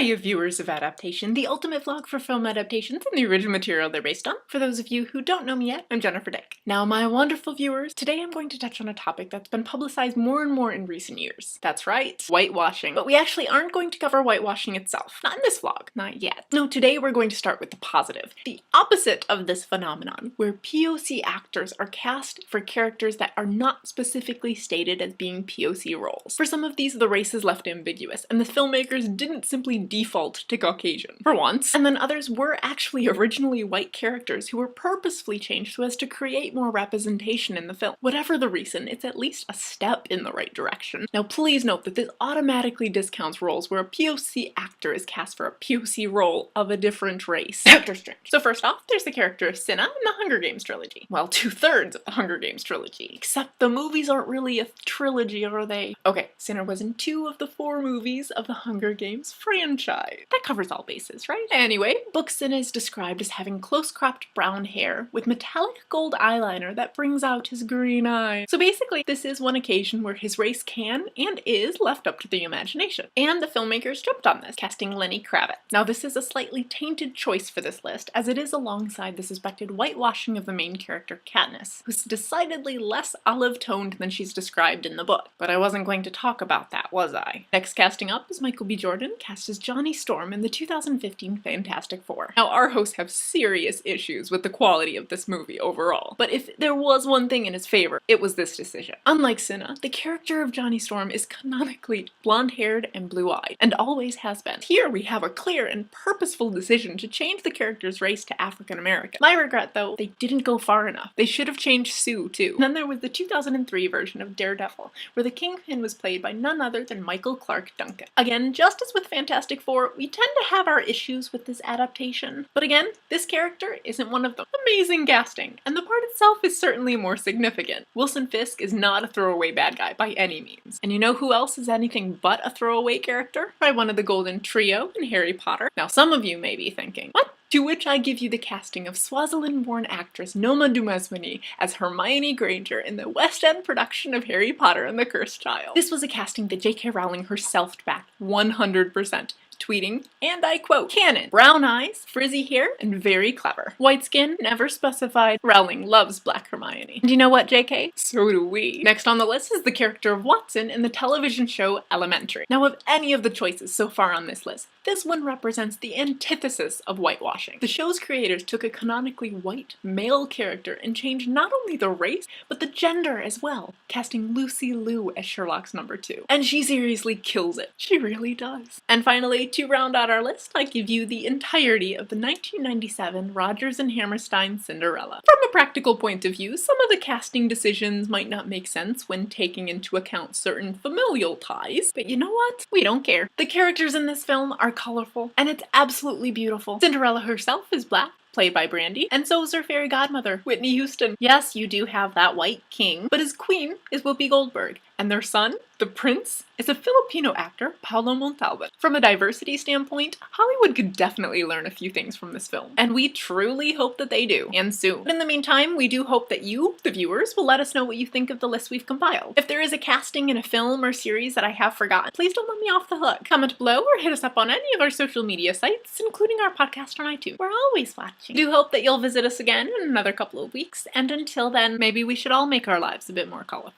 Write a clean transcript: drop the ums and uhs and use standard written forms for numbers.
you viewers of Adaptation, the ultimate vlog for film adaptations and the original material they're based on. For those of you who don't know me yet, I'm Jennifer Dick. Now, my wonderful viewers, today I'm going to touch on a topic that's been publicized more and more in recent years. That's right, whitewashing. But we actually aren't going to cover whitewashing itself. Not in this vlog. Not yet. No, today we're going to start with the positive. The opposite of this phenomenon, where POC actors are cast for characters that are not specifically stated as being POC roles. For some of these, the race is left ambiguous, and the filmmakers didn't simply default to Caucasian, for once. And then others were actually originally white characters who were purposefully changed so as to create more representation in the film. Whatever the reason, it's at least a step in the right direction. Now please note that this automatically discounts roles where a POC actor is cast for a POC role of a different race. Doctor Strange. So first off, there's the character of Cinna in the Hunger Games trilogy. Well, 2/3 of the Hunger Games trilogy. Except the movies aren't really a trilogy, are they? Okay, Cinna was in 2 of the 4 movies of the Hunger Games franchise. That covers all bases, right? Anyway, Book Cinna is described as having close-cropped brown hair with metallic gold eyeliner that brings out his green eyes. So basically, this is one occasion where his race can and is left up to the imagination. And the filmmakers jumped on this, casting Lenny Kravitz. Now this is a slightly tainted choice for this list, as it is alongside the suspected whitewashing of the main character Katniss, who's decidedly less olive-toned than she's described in the book. But I wasn't going to talk about that, was I? Next casting up is Michael B. Jordan, cast as Johnny Storm in the 2015 Fantastic Four. Now our hosts have serious issues with the quality of this movie overall, but if there was one thing in his favor, it was this decision. Unlike Cinna, the character of Johnny Storm is canonically blonde-haired and blue-eyed, and always has been. Here we have a clear and purposeful decision to change the character's race to African American. My regret though, they didn't go far enough. They should have changed Sue too. And then there was the 2003 version of Daredevil, where the Kingpin was played by none other than Michael Clark Duncan. Again, just as with Fantastic Four, we tend to have our issues with this adaptation. But again, this character isn't one of them. Amazing casting, and the part itself is certainly more significant. Wilson Fisk is not a throwaway bad guy by any means. And you know who else is anything but a throwaway character? By one of the Golden Trio in Harry Potter. Now some of you may be thinking, what? To which I give you the casting of Swaziland-born actress Noma Dumezweni as Hermione Granger in the West End production of Harry Potter and the Cursed Child. This was a casting that J.K. Rowling herself backed 100%. Tweeting, and I quote, "Canon, brown eyes, frizzy hair, and very clever. White skin, never specified. Rowling loves Black Hermione." And you know what, JK? So do we. Next on the list is the character of Watson in the television show Elementary. Now of any of the choices so far on this list, this one represents the antithesis of whitewashing. The show's creators took a canonically white, male character and changed not only the race, but the gender as well, casting Lucy Liu as Sherlock's number 2. And she seriously kills it. She really does. And finally, to round out our list, I give you the entirety of the 1997 Rodgers and Hammerstein Cinderella. From a practical point of view, some of the casting decisions might not make sense when taking into account certain familial ties, but you know what? We don't care. The characters in this film are colorful, and it's absolutely beautiful. Cinderella herself is black, played by Brandy, and so is her fairy godmother, Whitney Houston. Yes, you do have that white king, but his queen is Whoopi Goldberg, and their son, the prince, is a Filipino actor, Paulo Montalban. From a diversity standpoint, Hollywood could definitely learn a few things from this film, and we truly hope that they do, and soon. But in the meantime, we do hope that you, the viewers, will let us know what you think of the list we've compiled. If there is a casting in a film or series that I have forgotten, please don't let me off the hook. Comment below or hit us up on any of our social media sites, including our podcast on iTunes. We're always watching. Do hope that you'll visit us again in another couple of weeks, and until then, maybe we should all make our lives a bit more colorful.